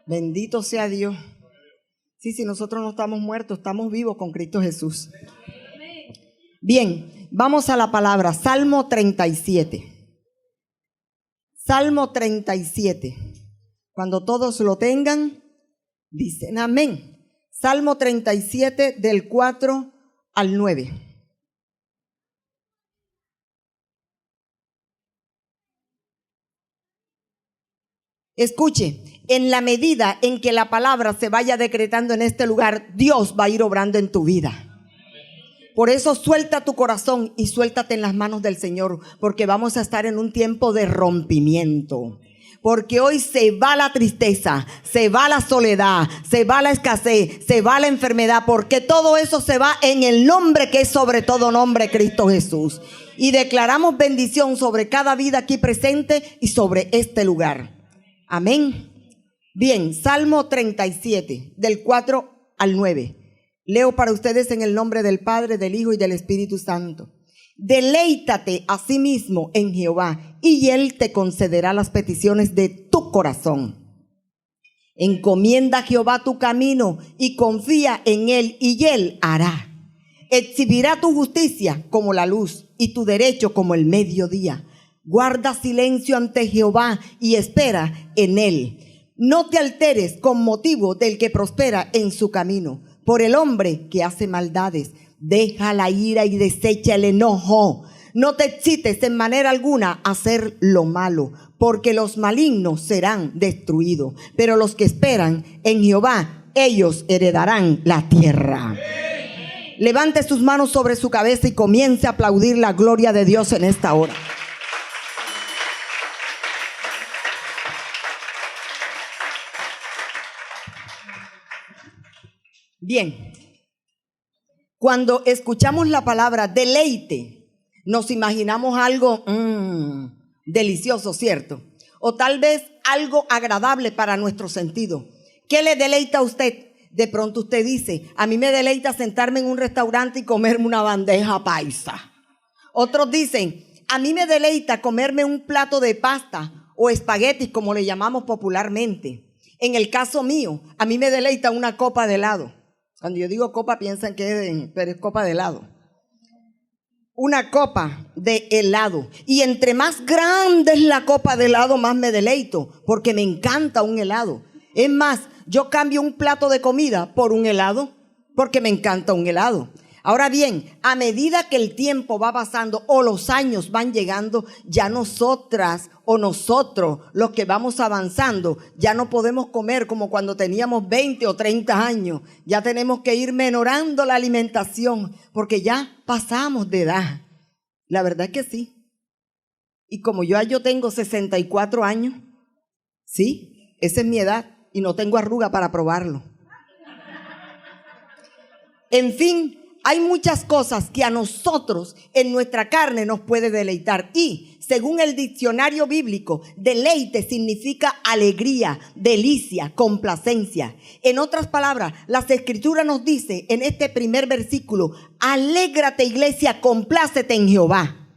Bendito sea Dios. Sí, si nosotros no estamos muertos, estamos vivos con Cristo Jesús. Bien, vamos a la palabra. Salmo 37. Salmo 37. Cuando todos lo tengan, dicen amén. Salmo 37 del 4 al 9. Escuche, en la medida en que la palabra se vaya decretando en este lugar, Dios va a ir obrando en tu vida. Por eso suelta tu corazón y suéltate en las manos del Señor, porque vamos a estar en un tiempo de rompimiento. Porque hoy se va la tristeza, se va la soledad, se va la escasez, se va la enfermedad, porque todo eso se va en el nombre que es sobre todo nombre, Cristo Jesús. Y declaramos bendición sobre cada vida aquí presente y sobre este lugar. Amén. Bien, Salmo 37, del 4 al 9. Leo para ustedes en el nombre del Padre, del Hijo y del Espíritu Santo. Deleítate a sí mismo en Jehová, y Él te concederá las peticiones de tu corazón. Encomienda a Jehová tu camino y confía en Él, y Él hará. Exhibirá tu justicia como la luz y tu derecho como el mediodía. Guarda silencio ante Jehová y espera en Él. No te alteres con motivo del que prospera en su camino, por el hombre que hace maldades. Deja la ira y desecha el enojo. No te excites en manera alguna a hacer lo malo, porque los malignos serán destruidos, pero los que esperan en Jehová, ellos heredarán la tierra. Levante sus manos sobre su cabeza y comience a aplaudir la gloria de Dios en esta hora. Bien, cuando escuchamos la palabra deleite, nos imaginamos algo delicioso, ¿cierto? O tal vez algo agradable para nuestro sentido. ¿Qué le deleita a usted? De pronto usted dice, a mí me deleita sentarme en un restaurante y comerme una bandeja paisa. Otros dicen, a mí me deleita comerme un plato de pasta o espaguetis, como le llamamos popularmente. En el caso mío, a mí me deleita una copa de helado. Cuando yo digo copa piensan que pero es copa de helado. Una copa de helado. Y entre más grande es la copa de helado, más me deleito, porque me encanta un helado. Es más, yo cambio un plato de comida por un helado, porque me encanta un helado. Ahora bien, a medida que el tiempo va pasando o los años van llegando, ya nosotras o nosotros, los que vamos avanzando, ya no podemos comer como cuando teníamos 20 o 30 años. Ya tenemos que ir menorando la alimentación porque ya pasamos de edad. La verdad es que sí. Y como yo tengo 64 años, sí, esa es mi edad y no tengo arruga para probarlo. En fin, hay muchas cosas que a nosotros en nuestra carne nos puede deleitar. Y según el diccionario bíblico, deleite significa alegría, delicia, complacencia. En otras palabras, las escrituras nos dice en este primer versículo, alégrate iglesia, complácete en Jehová.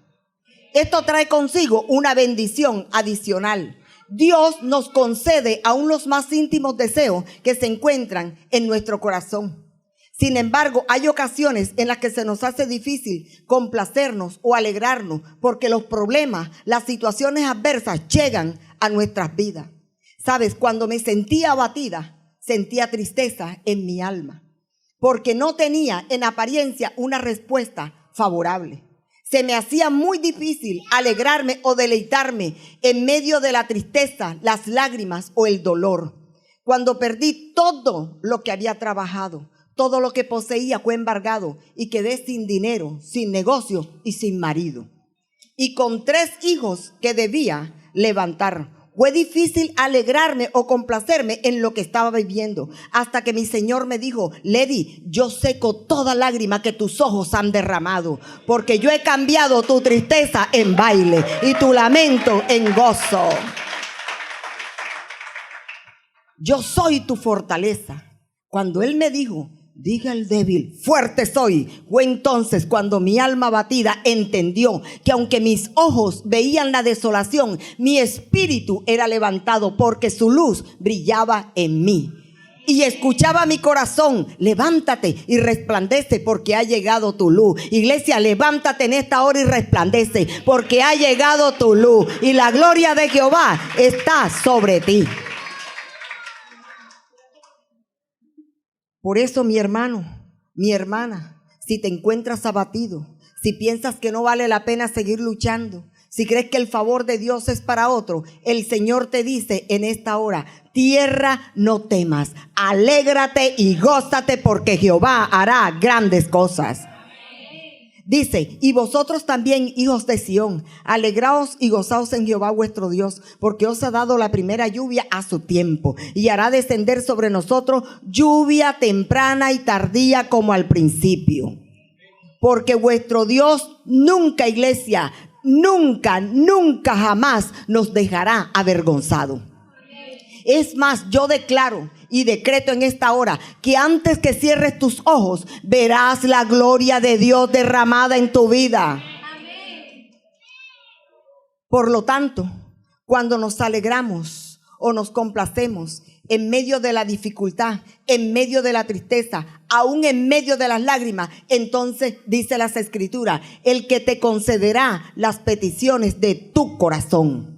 Esto trae consigo una bendición adicional. Dios nos concede aún los más íntimos deseos que se encuentran en nuestro corazón. Sin embargo, hay ocasiones en las que se nos hace difícil complacernos o alegrarnos porque los problemas, las situaciones adversas llegan a nuestras vidas. ¿Sabes? Cuando me sentía abatida, sentía tristeza en mi alma porque no tenía en apariencia una respuesta favorable. Se me hacía muy difícil alegrarme o deleitarme en medio de la tristeza, las lágrimas o el dolor. Cuando perdí todo lo que había trabajado, todo lo que poseía fue embargado y quedé sin dinero, sin negocio y sin marido. Y con 3 hijos que debía levantar. Fue difícil alegrarme o complacerme en lo que estaba viviendo, hasta que mi Señor me dijo, Lady, yo seco toda lágrima que tus ojos han derramado, porque yo he cambiado tu tristeza en baile y tu lamento en gozo. Yo soy tu fortaleza. Cuando Él me dijo, diga el débil, fuerte soy. Fue entonces cuando mi alma abatida entendió que aunque mis ojos veían la desolación, mi espíritu era levantado porque su luz brillaba en mí. Y escuchaba mi corazón, levántate y resplandece porque ha llegado tu luz. Iglesia, levántate en esta hora y resplandece porque ha llegado tu luz y la gloria de Jehová está sobre ti. Por eso, mi hermano, mi hermana, si te encuentras abatido, si piensas que no vale la pena seguir luchando, si crees que el favor de Dios es para otro, el Señor te dice en esta hora, tierra, no temas, alégrate y gózate porque Jehová hará grandes cosas. Dice, y vosotros también, hijos de Sión, alegraos y gozaos en Jehová vuestro Dios, porque os ha dado la primera lluvia a su tiempo, y hará descender sobre nosotros lluvia temprana y tardía como al principio. Porque vuestro Dios nunca, iglesia, nunca, nunca jamás nos dejará avergonzado. Es más, yo declaro y decreto en esta hora que antes que cierres tus ojos verás la gloria de Dios derramada en tu vida. Por lo tanto, cuando nos alegramos o nos complacemos en medio de la dificultad, en medio de la tristeza, aún en medio de las lágrimas, entonces dice las Escrituras, el que te concederá las peticiones de tu corazón.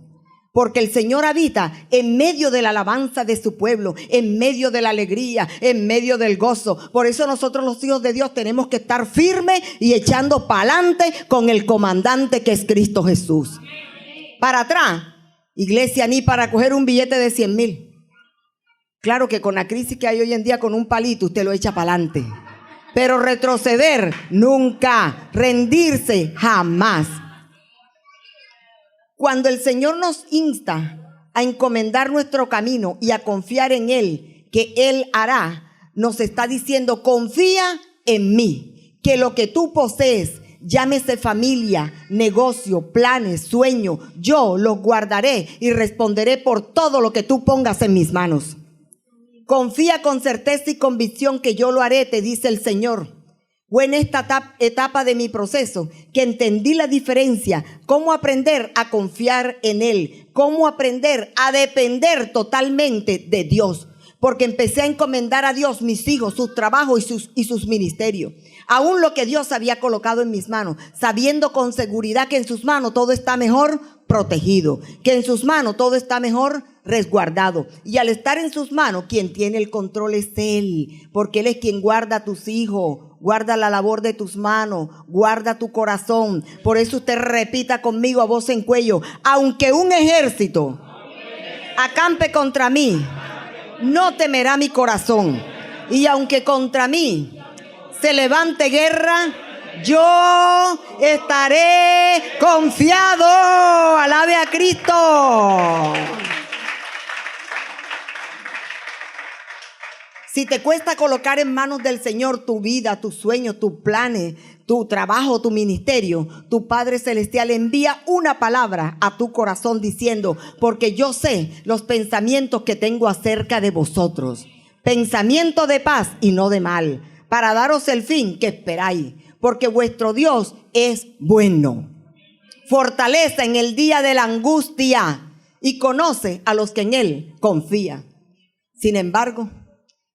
Porque el Señor habita en medio de la alabanza de su pueblo, en medio de la alegría, en medio del gozo. Por eso nosotros los hijos de Dios tenemos que estar firmes y echando para adelante con el comandante que es Cristo Jesús. Para atrás, iglesia, ni para coger un billete de 100,000. Claro que con la crisis que hay hoy en día, con un palito usted lo echa para adelante. Pero retroceder nunca, rendirse jamás. Cuando el Señor nos insta a encomendar nuestro camino y a confiar en Él, que Él hará, nos está diciendo, confía en mí, que lo que tú posees, llámese familia, negocio, planes, sueño, yo los guardaré y responderé por todo lo que tú pongas en mis manos. Confía con certeza y convicción que yo lo haré, te dice el Señor. Fue en esta etapa de mi proceso que entendí la diferencia, cómo aprender a confiar en Él, cómo aprender a depender totalmente de Dios. Porque empecé a encomendar a Dios mis hijos, sus trabajos y sus ministerios. Aún lo que Dios había colocado en mis manos, sabiendo con seguridad que en sus manos todo está mejor protegido, que en sus manos todo está mejor resguardado. Y al estar en sus manos, quien tiene el control es Él, porque Él es quien guarda a tus hijos, guarda la labor de tus manos, guarda tu corazón. Por eso usted repita conmigo a voz en cuello, aunque un ejército acampe contra mí, no temerá mi corazón. Y aunque contra mí se levante guerra, yo estaré confiado. Alabe a Cristo. Si te cuesta colocar en manos del Señor tu vida, tus sueños, tus planes, tu trabajo, tu ministerio, tu Padre Celestial envía una palabra a tu corazón diciendo, porque yo sé los pensamientos que tengo acerca de vosotros, pensamiento de paz y no de mal, para daros el fin que esperáis, porque vuestro Dios es bueno. Fortaleza en el día de la angustia y conoce a los que en Él confían. Sin embargo,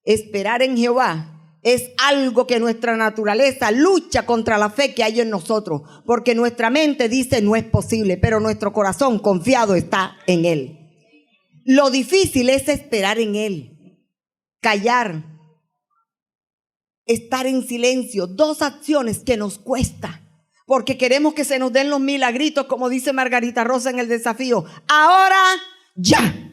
esperar en Jehová es algo que nuestra naturaleza lucha contra la fe que hay en nosotros, porque nuestra mente dice no es posible, pero nuestro corazón confiado está en Él. Lo difícil es esperar en Él, callar, estar en silencio, dos acciones que nos cuesta, porque queremos que se nos den los milagritos, como dice Margarita Rosa en el desafío, ahora ya.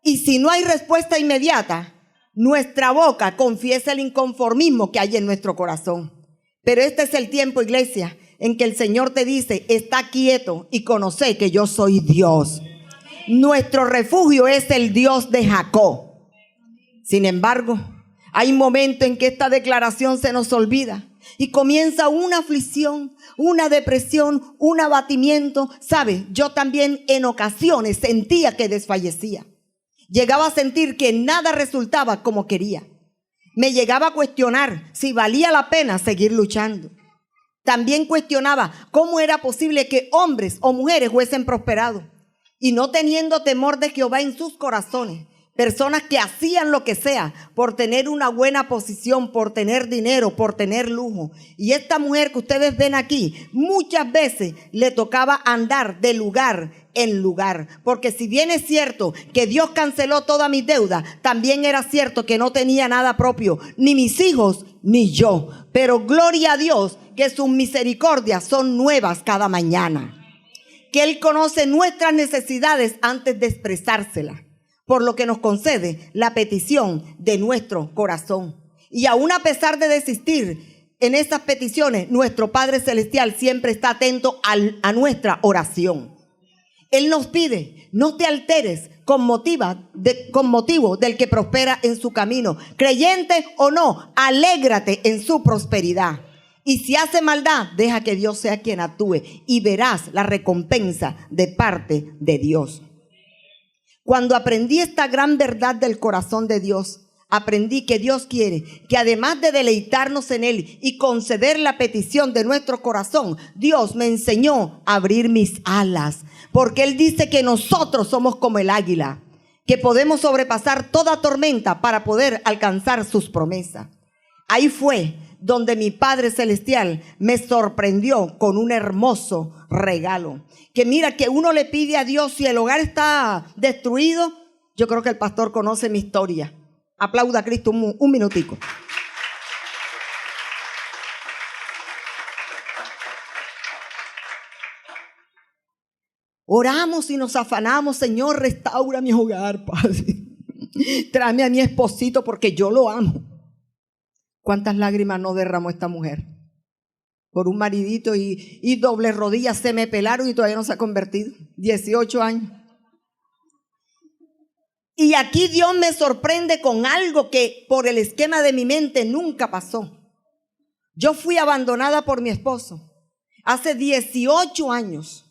Y si no hay respuesta inmediata, nuestra boca confiesa el inconformismo que hay en nuestro corazón. Pero este es el tiempo, iglesia, en que el Señor te dice, está quieto y conoce que yo soy Dios. Nuestro refugio es el Dios de Jacob. Sin embargo, hay momentos en que esta declaración se nos olvida y comienza una aflicción, una depresión, un abatimiento. ¿Sabe? Yo también en ocasiones sentía que desfallecía. Llegaba a sentir que nada resultaba como quería. Me llegaba a cuestionar si valía la pena seguir luchando. También cuestionaba cómo era posible que hombres o mujeres fuesen prosperados y no teniendo temor de Jehová en sus corazones. Personas que hacían lo que sea por tener una buena posición, por tener dinero, por tener lujo. Y esta mujer que ustedes ven aquí, muchas veces le tocaba andar de lugar en lugar. Porque si bien es cierto que Dios canceló todas mis deudas, también era cierto que no tenía nada propio, ni mis hijos, ni yo. Pero gloria a Dios que sus misericordias son nuevas cada mañana. Que Él conoce nuestras necesidades antes de expresárselas, por lo que nos concede la petición de nuestro corazón. Y aún a pesar de desistir en esas peticiones, nuestro Padre Celestial siempre está atento a nuestra oración. Él nos pide, no te alteres con motivo del que prospera en su camino. Creyente o no, alégrate en su prosperidad. Y si hace maldad, deja que Dios sea quien actúe y verás la recompensa de parte de Dios. Cuando aprendí esta gran verdad del corazón de Dios, aprendí que Dios quiere que además de deleitarnos en Él y conceder la petición de nuestro corazón, Dios me enseñó a abrir mis alas, porque Él dice que nosotros somos como el águila, que podemos sobrepasar toda tormenta para poder alcanzar sus promesas. Ahí fue donde mi Padre Celestial me sorprendió con un hermoso regalo. Que mira, que uno le pide a Dios si el hogar está destruido. Yo creo que el pastor conoce mi historia. Aplauda a Cristo un minutico. Oramos y nos afanamos, Señor, restaura mi hogar, Padre. Tráeme a mi esposito porque yo lo amo. ¿Cuántas lágrimas no derramó esta mujer por un maridito y doble rodillas se me pelaron y todavía no se ha convertido? 18 años. Y aquí Dios me sorprende con algo que por el esquema de mi mente nunca pasó. Yo fui abandonada por mi esposo hace 18 años.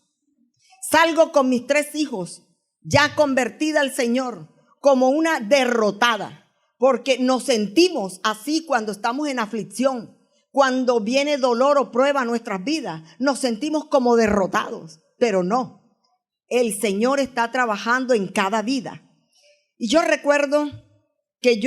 Salgo con mis 3 hijos, ya convertida al Señor, como una derrotada. Porque nos sentimos así cuando estamos en aflicción, cuando viene dolor o prueba a nuestras vidas, nos sentimos como derrotados, pero no, el Señor está trabajando en cada vida. Y yo recuerdo que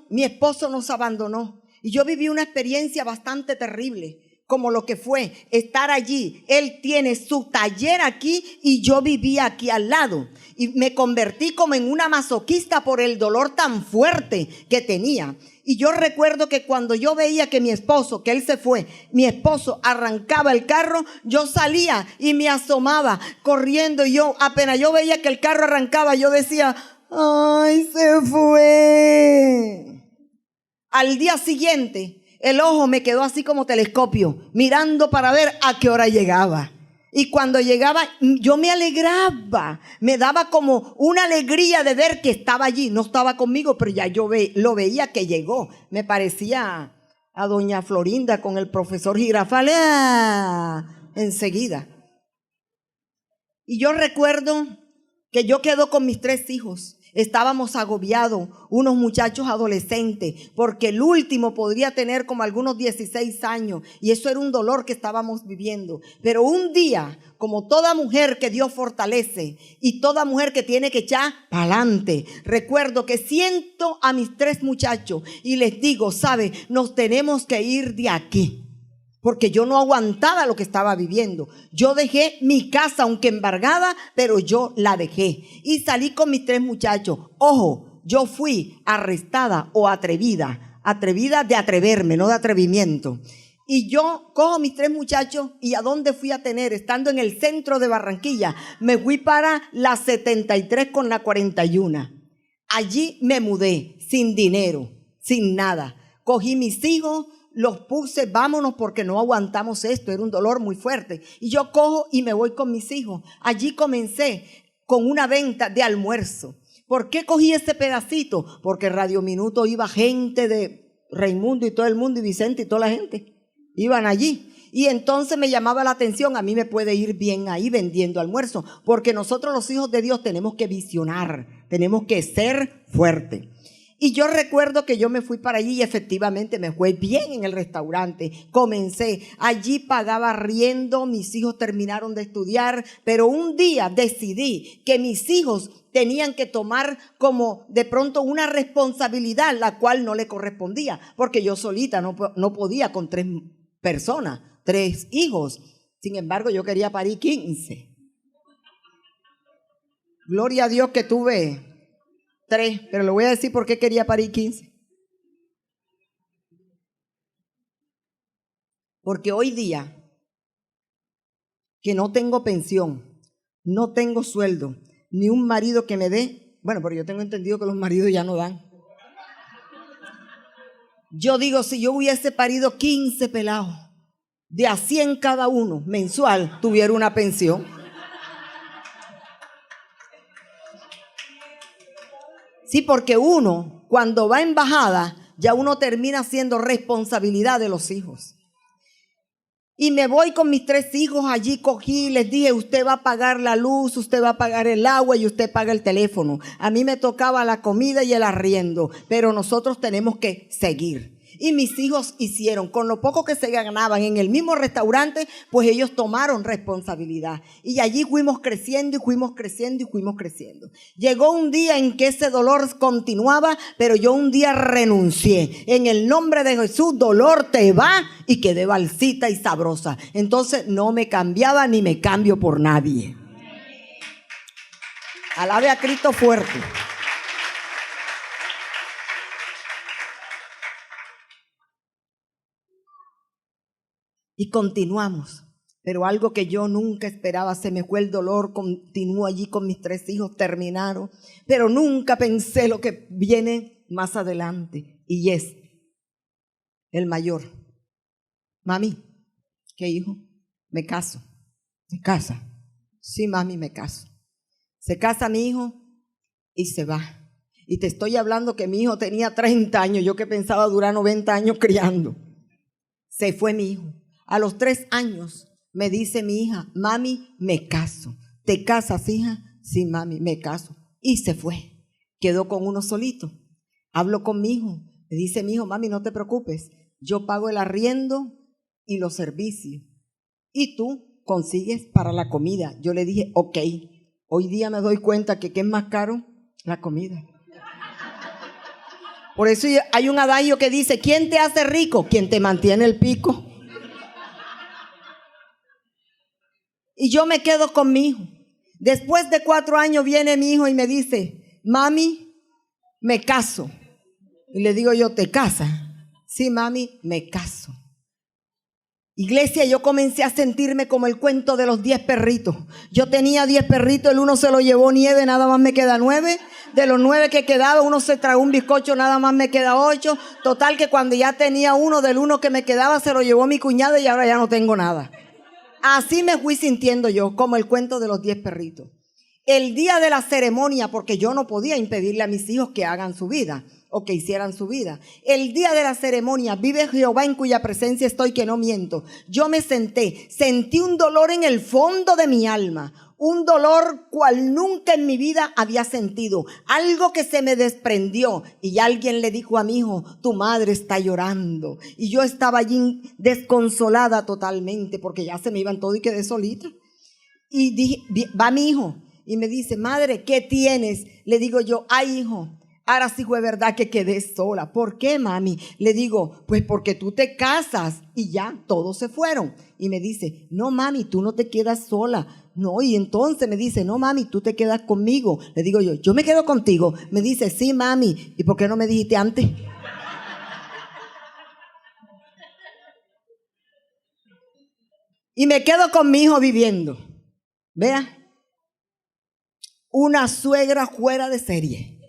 mi esposo nos abandonó y yo viví una experiencia bastante terrible, como lo que fue estar allí. Él tiene su taller aquí y yo vivía aquí al lado. Y me convertí como en una masoquista por el dolor tan fuerte que tenía. Y yo recuerdo que cuando yo veía que que él se fue, mi esposo arrancaba el carro, yo salía y me asomaba corriendo. Y yo, apenas yo veía que el carro arrancaba, yo decía, ¡ay, se fue! Al día siguiente, el ojo me quedó así como telescopio, mirando para ver a qué hora llegaba. Y cuando llegaba, yo me alegraba, me daba como una alegría de ver que estaba allí. No estaba conmigo, pero ya yo lo veía que llegó. Me parecía a doña Florinda con el profesor Girafal, enseguida. Y yo recuerdo que yo quedo con mis 3 hijos. Estábamos agobiados, unos muchachos adolescentes, porque el último podría tener como algunos 16 años y eso era un dolor que estábamos viviendo. Pero un día, como toda mujer que Dios fortalece y toda mujer que tiene que echar para adelante, recuerdo que siento a mis 3 muchachos y les digo, ¿sabe? Nos tenemos que ir de aquí. Porque yo no aguantaba lo que estaba viviendo. Yo dejé mi casa, aunque embargada, pero yo la dejé. Y salí con mis 3 muchachos. Ojo, yo fui arrestada o atrevida. Atrevida de atreverme, no de atrevimiento. Y yo cojo mis 3 muchachos y ¿a dónde fui a tener? Estando en el centro de Barranquilla, me fui para la 73 con la 41. Allí me mudé, sin dinero, sin nada. Cogí mis hijos, los puse, vámonos porque no aguantamos esto, era un dolor muy fuerte. Y yo cojo y me voy con mis hijos. Allí comencé con una venta de almuerzo. ¿Por qué cogí ese pedacito? Porque Radio Minuto iba gente de Raimundo y todo el mundo y Vicente y toda la gente. Iban allí. Y entonces me llamaba la atención, a mí me puede ir bien ahí vendiendo almuerzo, porque nosotros los hijos de Dios tenemos que visionar tenemos que ser fuertes. Y yo recuerdo que yo me fui para allí y efectivamente me fue bien en el restaurante. Comencé, allí pagaba arriendo, mis hijos terminaron de estudiar, pero un día decidí que mis hijos tenían que tomar como de pronto una responsabilidad la cual no le correspondía, porque yo solita no podía con 3 personas, 3 hijos. Sin embargo, yo quería parir 15. Gloria a Dios que tuve 3, pero le voy a decir por qué quería parir 15. Porque hoy día que no tengo pensión, no tengo sueldo, ni un marido que me dé, bueno, pero yo tengo entendido que los maridos ya no dan. Yo digo, si yo hubiese parido 15 pelados, de a 100 cada uno mensual, tuviera una pensión. Sí, porque uno, cuando va en bajada, ya uno termina siendo responsabilidad de los hijos. Y me voy con mis 3 hijos, allí cogí, les dije, usted va a pagar la luz, usted va a pagar el agua y usted paga el teléfono. A mí me tocaba la comida y el arriendo, pero nosotros tenemos que seguir. Y mis hijos hicieron, con lo poco que se ganaban en el mismo restaurante, pues ellos tomaron responsabilidad. Y allí fuimos creciendo y fuimos creciendo y fuimos creciendo. Llegó un día en que ese dolor continuaba, pero yo un día renuncié. En el nombre de Jesús, dolor te va, y quedé balsita y sabrosa. Entonces no me cambiaba ni me cambio por nadie. Alabe a Cristo fuerte. Y continuamos, pero algo que yo nunca esperaba, se me fue el dolor, continúo allí con mis 3 hijos, terminaron, pero nunca pensé lo que viene más adelante, y es el mayor. Mami, ¿qué hijo? Me caso. ¿Se casa? Sí, mami, me caso. Se casa mi hijo y se va. Y te estoy hablando que mi hijo tenía 30 años, yo que pensaba durar 90 años criando. Se fue mi hijo. A los 3 años me dice mi hija, mami, me caso. ¿Te casas, hija? Sí, mami, me caso. Y se fue. Quedó con uno solito. Hablo con mi hijo. Me dice mi hijo, mami, no te preocupes. Yo pago el arriendo y los servicios. Y tú consigues para la comida. Yo le dije, ok. Hoy día me doy cuenta que ¿qué es más caro? La comida. Por eso hay un adagio que dice, ¿quién te hace rico? Quien te mantiene el pico. Y yo me quedo con mi hijo. Después de 4 años viene mi hijo y me dice, mami, me caso. Y le digo yo, ¿te casas? Sí, mami, me caso. Iglesia, yo comencé a sentirme como el cuento de los 10 perritos. Yo tenía 10 perritos, el uno se lo llevó nieve, nada más me queda 9. De los 9 que quedaba, uno se tragó un bizcocho, nada más me queda 8. Total que cuando ya tenía uno, del uno que me quedaba, se lo llevó mi cuñada y ahora ya no tengo nada. Así me fui sintiendo yo, como el cuento de los 10 perritos. El día de la ceremonia, porque yo no podía impedirle a mis hijos que hagan su vida o que hicieran su vida. El día de la ceremonia, vive Jehová en cuya presencia estoy, que no miento. Yo me senté, sentí un dolor en el fondo de mi alma. Un dolor cual nunca en mi vida había sentido. Algo que se me desprendió. Y alguien le dijo a mi hijo, tu madre está llorando. Y yo estaba allí desconsolada totalmente porque ya se me iban todos y quedé solita. Y dije, va mi hijo y me dice, madre, ¿qué tienes? Le digo yo, ay hijo, ahora sí fue verdad que quedé sola. ¿Por qué, mami? Le digo, pues porque tú te casas y ya todos se fueron. Y me dice, no mami, tú no te quedas sola. No, y entonces me dice, no mami, tú te quedas conmigo. Le digo yo me quedo contigo. Me dice, sí mami. ¿Y por qué no me dijiste antes? Y me quedo con mi hijo viviendo. Vea, una suegra fuera de serie.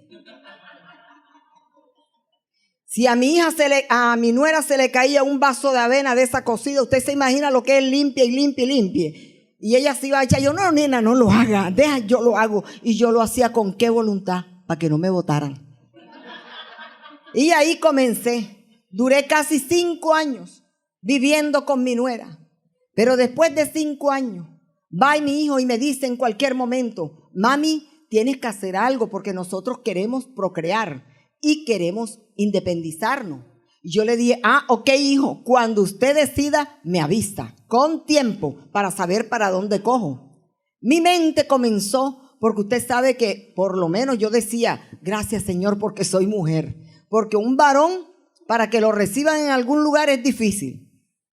Si a mi hija a mi nuera se le caía un vaso de avena de esa cocida, usted se imagina lo que es limpia y limpia y limpia. Y ella se iba a echar, yo no, nena, no lo haga, deja, yo lo hago. Y yo lo hacía con qué voluntad, para que no me botaran. Y ahí comencé. Duré casi 5 años viviendo con mi nuera. Pero después de 5 años, va mi hijo y me dice en cualquier momento, mami, tienes que hacer algo porque nosotros queremos procrear y queremos independizarnos. Y yo le dije, ok, hijo, cuando usted decida, me avisa con tiempo para saber para dónde cojo. Mi mente comenzó, porque usted sabe que por lo menos yo decía, gracias Señor porque soy mujer. Porque un varón, para que lo reciban en algún lugar es difícil.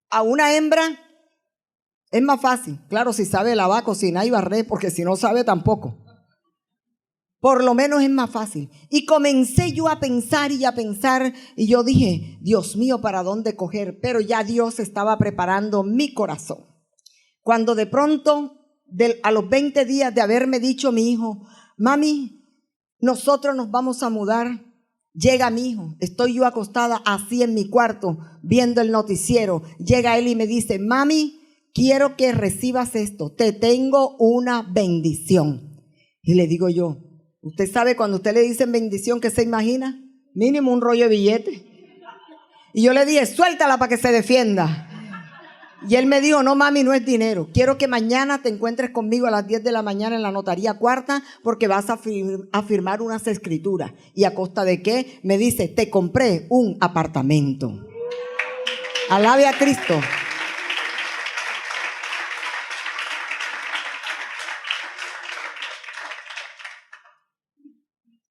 A una hembra es más fácil. Claro, si sabe lavar, cocinar y barrer, porque si no sabe tampoco. Por lo menos es más fácil. Y comencé yo a pensar y yo dije, Dios mío, ¿para dónde coger? Pero ya Dios estaba preparando mi corazón. Cuando de pronto, a los 20 días de haberme dicho mi hijo, mami, nosotros nos vamos a mudar, llega mi hijo, estoy yo acostada así en mi cuarto viendo el noticiero, llega él y me dice, mami, quiero que recibas esto, te tengo una bendición. Y le digo yo, usted sabe cuando usted le dicen bendición, ¿qué se imagina? Mínimo un rollo de billete. Y yo le dije, suéltala para que se defienda. Y él me dijo, no mami, no es dinero. Quiero que mañana te encuentres conmigo a las 10 de la mañana en la notaría cuarta porque vas a firmar unas escrituras. ¿Y a costa de qué? Me dice, te compré un apartamento. Alabe a Cristo.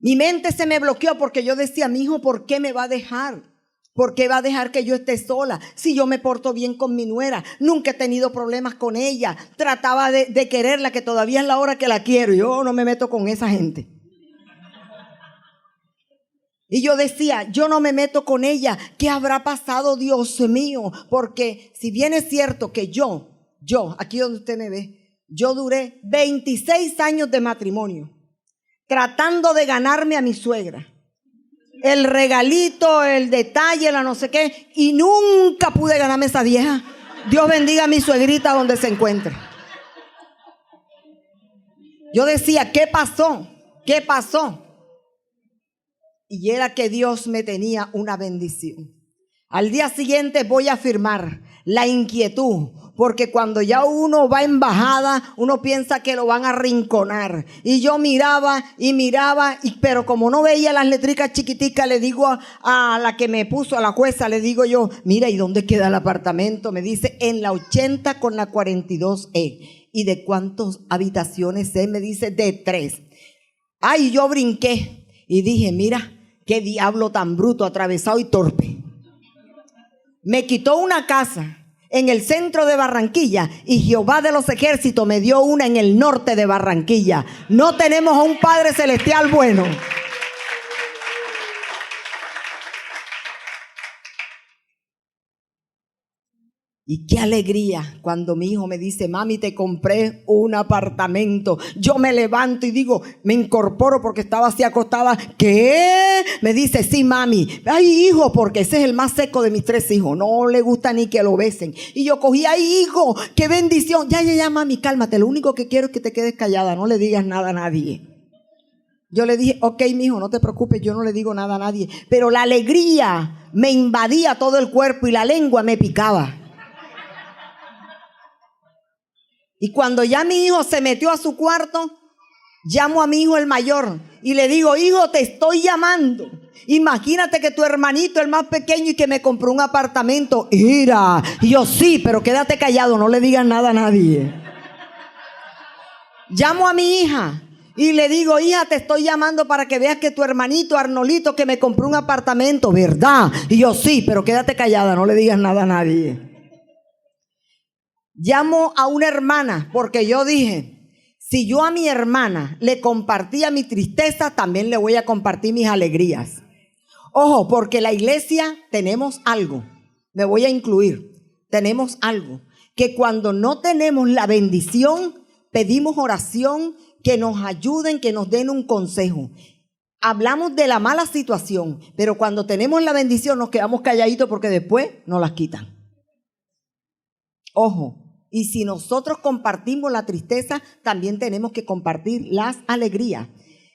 Mi mente se me bloqueó porque yo decía, mi hijo, ¿por qué me va a dejar? ¿Por qué va a dejar que yo esté sola? Si yo me porto bien con mi nuera, nunca he tenido problemas con ella, trataba de quererla, que todavía es la hora que la quiero, yo no me meto con esa gente. Y yo decía, yo no me meto con ella, ¿qué habrá pasado, Dios mío? Porque si bien es cierto que yo, aquí donde usted me ve, yo duré 26 años de matrimonio, tratando de ganarme a mi suegra. El regalito, el detalle, la no sé qué, y nunca pude ganarme esa vieja. Dios bendiga a mi suegrita donde se encuentre. Yo decía, ¿qué pasó? ¿Qué pasó? Y era que Dios me tenía una bendición. Al día siguiente voy a firmar la inquietud, porque cuando ya uno va en bajada, uno piensa que lo van a arrinconar. Y yo miraba, pero como no veía las letricas chiquiticas, le digo a la que me puso, a la jueza, le digo yo, mira, ¿y dónde queda el apartamento? Me dice, en la 80 con la 42E. ¿Y de cuántas habitaciones es? Me dice, de 3. Ay, yo brinqué y dije, mira, qué diablo tan bruto, atravesado y torpe. Me quitó una casa en el centro de Barranquilla y Jehová de los ejércitos me dio una en el norte de Barranquilla. No tenemos a un Padre Celestial bueno. Y qué alegría cuando mi hijo me dice, mami, te compré un apartamento. Yo me levanto y digo, me incorporo porque estaba así acostada. ¿Qué? Me dice, sí, mami. Ay, hijo, porque ese es el más seco de mis 3 hijos. No le gusta ni que lo besen. Y yo cogí, ay, hijo, qué bendición. Ya, mami, cálmate. Lo único que quiero es que te quedes callada. No le digas nada a nadie. Yo le dije, ok, mijo, no te preocupes, yo no le digo nada a nadie. Pero la alegría me invadía todo el cuerpo y la lengua me picaba. Y cuando ya mi hijo se metió a su cuarto, llamo a mi hijo el mayor y le digo, hijo, te estoy llamando. Imagínate que tu hermanito, el más pequeño y que me compró un apartamento. Mira, y yo sí, pero quédate callado, no le digas nada a nadie. Llamo a mi hija y le digo, hija, te estoy llamando para que veas que tu hermanito Arnolito que me compró un apartamento, ¿verdad? Y yo sí, pero quédate callada, no le digas nada a nadie. Llamo a una hermana porque yo dije, si yo a mi hermana le compartía mi tristeza, también le voy a compartir mis alegrías. Ojo, porque la iglesia tenemos algo, me voy a incluir, tenemos algo, que cuando no tenemos la bendición, pedimos oración, que nos ayuden, que nos den un consejo. Hablamos de la mala situación, pero cuando tenemos la bendición nos quedamos calladitos porque después nos las quitan. Ojo. Y si nosotros compartimos la tristeza, también tenemos que compartir las alegrías.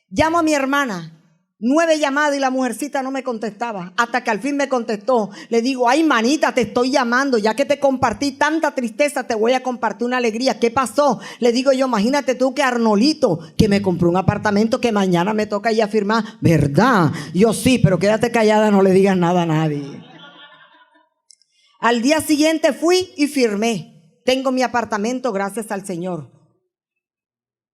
Llamo a mi hermana 9 llamadas y la mujercita no me contestaba. Hasta que al fin me contestó. Le digo, ay manita, te estoy llamando. Ya que te compartí tanta tristeza, te voy a compartir una alegría. ¿Qué pasó? Le digo yo, imagínate tú que Arnolito, que me compró un apartamento que mañana me toca ir a firmar. ¿Verdad? Yo sí, pero quédate callada, no le digas nada a nadie. Al día siguiente fui y firmé. Tengo mi apartamento, gracias al Señor.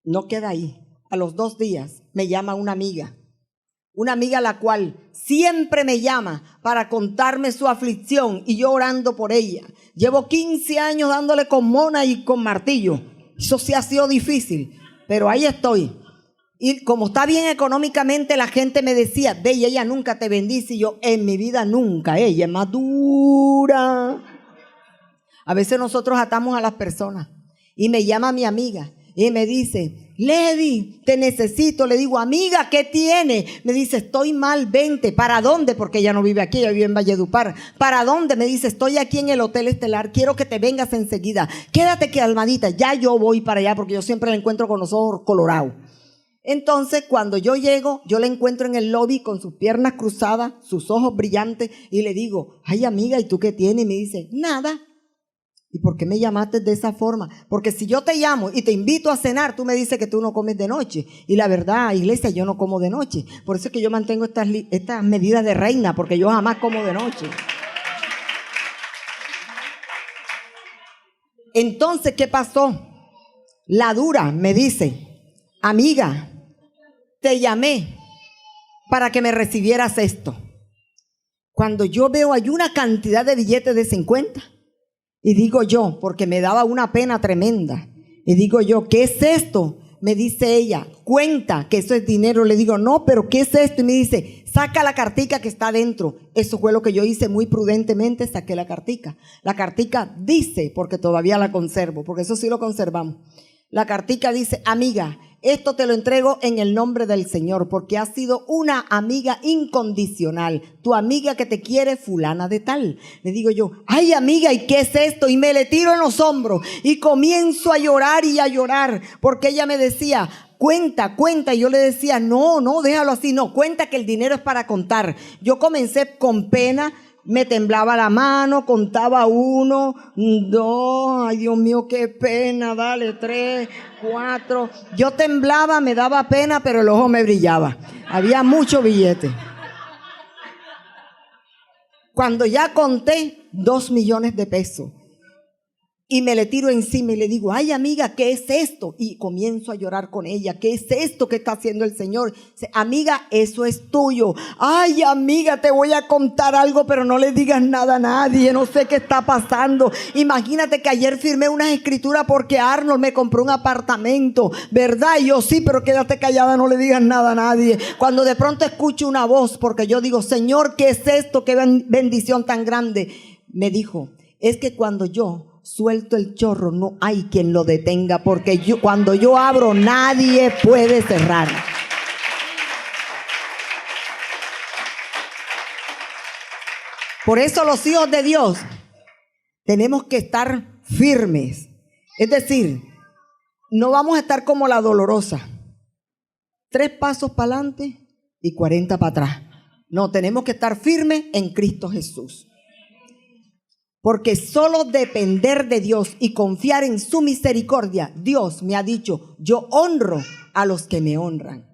No queda ahí. A los 2 días me llama una amiga la cual siempre me llama para contarme su aflicción y yo orando por ella. Llevo 15 años dándole con mona y con martillo. Eso sí ha sido difícil, pero ahí estoy. Y como está bien económicamente, la gente me decía, ve, ella nunca te bendice. Y yo, en mi vida nunca, ella es más dura. A veces nosotros atamos a las personas. Y me llama mi amiga y me dice, Lady, te necesito. Le digo, amiga, ¿qué tiene? Me dice, estoy mal, vente. ¿Para dónde? Porque ella no vive aquí, ella vive en Valledupar. ¿Para dónde? Me dice, estoy aquí en el Hotel Estelar, quiero que te vengas enseguida. Quédate calmadita, ya yo voy para allá porque yo siempre la encuentro con los ojos colorados. Entonces, cuando yo llego, yo la encuentro en el lobby con sus piernas cruzadas, sus ojos brillantes, y le digo, ay amiga, ¿y tú qué tienes? Y me dice, nada. ¿Y por qué me llamaste de esa forma? Porque si yo te llamo y te invito a cenar, tú me dices que tú no comes de noche. Y la verdad, iglesia, yo no como de noche. Por eso es que yo mantengo estas medidas de reina, porque yo jamás como de noche. Entonces, ¿qué pasó? La dura me dice, amiga, te llamé para que me recibieras esto. Cuando yo veo hay una cantidad de billetes de 50. Y digo yo, porque me daba una pena tremenda. Y digo yo, ¿qué es esto? Me dice ella, cuenta que eso es dinero. Le digo, no, pero ¿qué es esto? Y me dice, saca la cartica que está adentro. Eso fue lo que yo hice muy prudentemente, saqué la cartica. La cartica dice, porque todavía la conservo, porque eso sí lo conservamos. La cartica dice, amiga, esto te lo entrego en el nombre del Señor, porque has sido una amiga incondicional, tu amiga que te quiere fulana de tal. Le digo yo, ay amiga, ¿y qué es esto? Y me le tiro en los hombros y comienzo a llorar y a llorar, porque ella me decía, cuenta, cuenta. Y yo le decía, no, déjalo así, no, cuenta que el dinero es para contar. Yo comencé con pena. Me temblaba la mano, contaba 1, 2, ay Dios mío, qué pena, dale 3, 4. Yo temblaba, me daba pena, pero el ojo me brillaba. Había mucho billete. Cuando ya conté 2 millones de pesos y me le tiro encima y le digo, ay amiga, ¿qué es esto? Y comienzo a llorar con ella. ¿Qué es esto que está haciendo el Señor? Dice, amiga, eso es tuyo. Ay amiga, te voy a contar algo, pero no le digas nada a nadie. No sé qué está pasando. Imagínate que ayer firmé unas escrituras porque Arnold me compró un apartamento, ¿verdad? Y yo sí, pero quédate callada, no le digas nada a nadie. Cuando de pronto escucho una voz, porque yo digo, Señor, ¿qué es esto? ¿Qué bendición tan grande? Me dijo, es que cuando yo suelto el chorro, no hay quien lo detenga, porque cuando yo abro, nadie puede cerrar. Por eso los hijos de Dios tenemos que estar firmes. Es decir, no vamos a estar como la dolorosa. 3 pasos para adelante y 40 para atrás. No, tenemos que estar firmes en Cristo Jesús. Porque solo depender de Dios y confiar en su misericordia, Dios me ha dicho, yo honro a los que me honran.